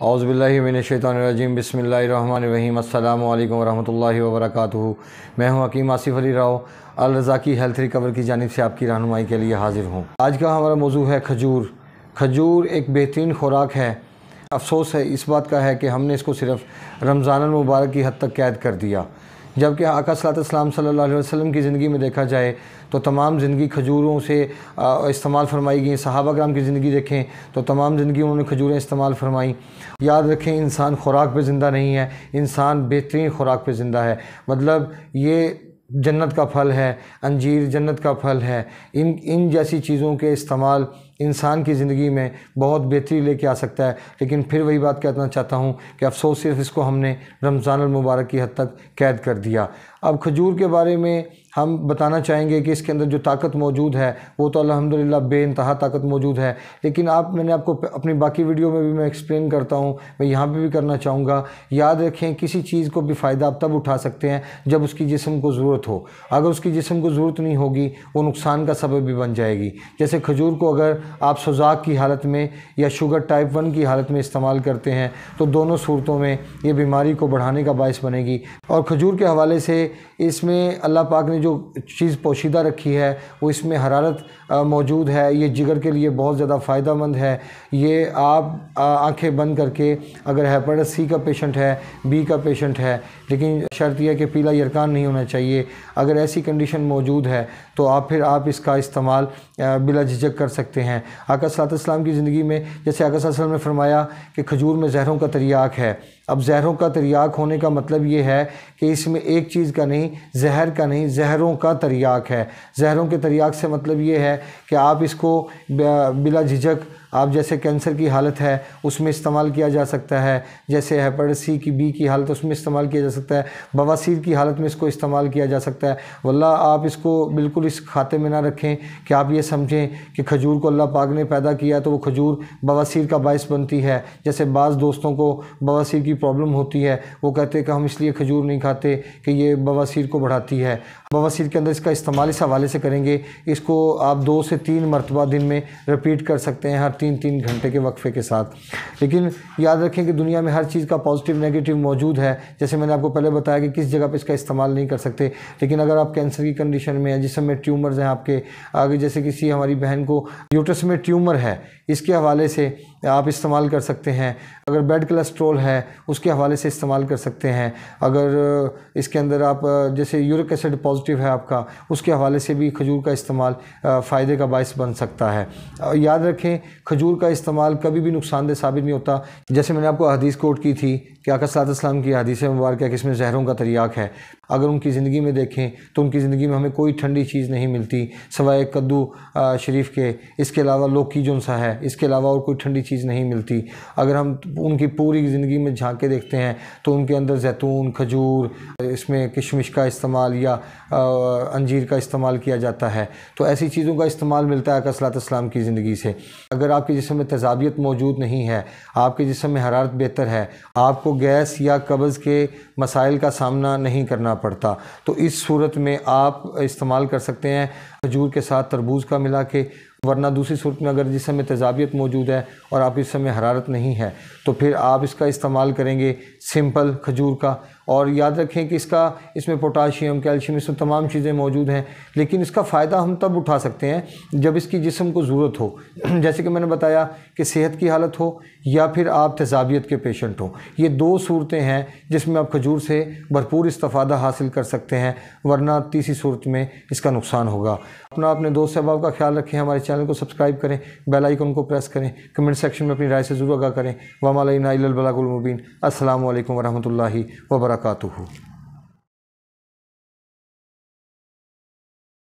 औज़ुबिल्लाहि मिनश्शैतानिर्रजीम बिस्मिल्लाहिर्रहमानिर्रहीम अस्सलामु अलैकुम वरहमतुल्लाहि वबरकातुहू। मैं हूं हकीम आसिफ़ अली राव अल रज़ा की हेल्थ रिकवर की जानिब से आपकी रहनुमाई के लिए हाज़िर हूं। आज का हमारा मौजू है खजूर। खजूर एक बेहतरीन ख़ुराक है। अफसोस है इस बात का है कि हमने इसको सिर्फ़ रमज़ान अल मुबारक की हद तक कैद कर दिया, जबकि आका सल्लल्लाहु अलैहि वसल्लम की ज़िंदगी में देखा जाए तो तमाम ज़िंदगी खजूरों से इस्तेमाल फरमाई गई। सहाबा कराम की ज़िंदगी देखें तो तमाम ज़िंदगी उन्होंने खजूरें इस्तेमाल फरमाई। याद रखें, इंसान खुराक पे ज़िंदा नहीं है, इंसान बेहतरीन खुराक पे ज़िंदा है। मतलब ये जन्नत का फल है, अंजीर जन्नत का फल है। इन जैसी चीज़ों के इस्तेमाल इंसान की ज़िंदगी में बहुत बेहतरी लेके आ सकता है। लेकिन फिर वही बात कहना चाहता हूँ कि अफसोस सिर्फ इसको हमने रमज़ान अल मुबारक की हद तक कैद कर दिया। अब खजूर के बारे में हम बताना चाहेंगे कि इसके अंदर जो ताकत मौजूद है वो तो अल्हम्दुलिल्लाह बेइंतहा ताकत मौजूद है। लेकिन मैंने आपको अपनी बाकी वीडियो में भी मैं एक्सप्लेन करता हूँ, मैं यहाँ पे भी करना चाहूँगा। याद रखें, किसी चीज़ को भी फ़ायदा आप तब उठा सकते हैं जब उसकी जिस्म को ज़रूरत हो। अगर उसकी जिस्म को ज़रूरत नहीं होगी वो नुकसान का सबब भी बन जाएगी। जैसे खजूर को अगर आप सुजाक की हालत में या शुगर टाइप 1 की हालत में इस्तेमाल करते हैं तो दोनों सूरतों में ये बीमारी को बढ़ाने का बायस बनेगी। और खजूर के हवाले से इसमें अल्लाह पाक ने जो चीज़ पोशीदा रखी है वो इसमें हरारत मौजूद है। ये जिगर के लिए बहुत ज़्यादा फ़ायदेमंद है। ये आप आंखें बंद करके, अगर हेपेटाइटिस सी का पेशेंट है, बी का पेशेंट है, लेकिन शर्त यह है कि पीला यरकान नहीं होना चाहिए, अगर ऐसी कंडीशन मौजूद है तो आप इसका इस्तेमाल बिला झिझक कर सकते हैं। आका सल्लल्लाहु अलैहि वसल्लम की ज़िंदगी में जैसे आका सल्लल्लाहु अलैहि वसल्लम ने फरमाया कि खजूर में ज़हरों का तिर्याक है। अब ज़हरों का तिर्याक होने का मतलब ये है कि इसमें एक चीज़ का नहीं, जहर का नहीं, ज़हरों का तिर्याक है। ज़हरों के तिर्याक से मतलब ये है कि आप इसको बिला झिझक, आप जैसे कैंसर की हालत है उसमें इस्तेमाल किया जा सकता है, जैसे हेपेटाइटिस सी की बी की हालत उसमें इस्तेमाल किया जा सकता है, बवासीर की हालत में इसको इस्तेमाल किया जा सकता है। वल्लाह आप इसको बिल्कुल इस खाते में ना रखें कि आप ये समझें कि खजूर को अल्लाह पाक ने पैदा किया तो वो खजूर बवासीर का बायस बनती है। जैसे बाज़ दोस्तों को बवासीर की प्रॉब्लम होती है, वो कहते हैं कि हम इसलिए खजूर नहीं खाते कि ये बवासीर को बढ़ाती है। बवासीर के अंदर इसका इस्तेमाल इस हवाले से करेंगे, इसको आप 2 से 3 मरतबा दिन में रिपीट कर सकते हैं, हर 3-3 घंटे के वक्फे के साथ। लेकिन याद रखें कि दुनिया में हर चीज़ का पॉजिटिव नेगेटिव मौजूद है। जैसे मैंने आपको पहले बताया कि किस जगह पे इसका इस्तेमाल नहीं कर सकते, लेकिन अगर आप कैंसर की कंडीशन में हैं, जिसमें ट्यूमर्स हैं आपके आगे, जैसे किसी हमारी बहन को यूट्रस में ट्यूमर है, इसके हवाले से आप इस्तेमाल कर सकते हैं। अगर बैड कोलेस्ट्रॉल है उसके हवाले से इस्तेमाल कर सकते हैं। अगर इसके अंदर आप जैसे यूरिक एसिड पॉजिटिव है आपका, उसके हवाले से भी खजूर का इस्तेमाल फ़ायदे का बायस बन सकता है। याद रखें, खजूर का इस्तेमाल कभी भी नुकसानदेह साबित नहीं होता। जैसे मैंने आपको हदीस कोट की थी कि आका सल्लल्लाहु अलैहि वसल्लम की हदीस मुबारक है कि इसमें ज़हरों का तिर्याक है। अगर उनकी ज़िंदगी में देखें तो उनकी ज़िंदगी में हमें कोई ठंडी चीज़ नहीं मिलती सवाए कद्दू शरीफ के, इसके अलावा लौकी जो सा है, इसके अलावा और कोई ठंडी चीज़ नहीं मिलती। अगर हम उनकी पूरी ज़िंदगी में झांक के देखते हैं तो उनके अंदर जैतून, खजूर, इसमें किशमिश का इस्तेमाल या अंजीर का इस्तेमाल किया जाता है। तो ऐसी चीज़ों का इस्तेमाल मिलता है आका सल्लल्लाहु अलैहि वसल्लम की ज़िंदगी से। अगर आपके जिस्म में तेज़ाबियत मौजूद नहीं है, आपके जिस्म में हरारत बेहतर है, आपको गैस या कब्ज़ के मसाइल का सामना नहीं करना पड़ता, तो इस सूरत में आप इस्तेमाल कर सकते हैं खजूर के साथ तरबूज का मिला के। वरना दूसरी सूरत में अगर जिस्म में तेज़ाबियत मौजूद है और आपके जिस्म में हरारत नहीं है तो फिर आप इसका इस्तेमाल करेंगे सिंपल खजूर का। और याद रखें कि इसमें पोटाशियम, कैल्शियम, इसमें तमाम चीज़ें मौजूद हैं। लेकिन इसका फ़ायदा हम तब उठा सकते हैं जब इसकी जिस्म को ज़रूरत हो। जैसे कि मैंने बताया कि सेहत की हालत हो या फिर आप तेज़ाबियत के पेशेंट हो, ये 2 सूरतें हैं जिसमें आप खजूर से भरपूर इस्तिफ़ादा हासिल कर सकते हैं। वरना तीसरी सूरत में इसका नुकसान होगा। अपने दोस्त सहबाब का ख्याल रखें, हमारे चैनल को सब्सक्राइब करें, बेल आइकन को प्रेस करें, कमेंट सेक्शन में अपनी राय से ज़रूर आगाह करें। वमा अलैना इल्लल बलागुल मुबीन। अस्सलामु अलैकुम वरहमतुल्लाहि वबरकातुहू।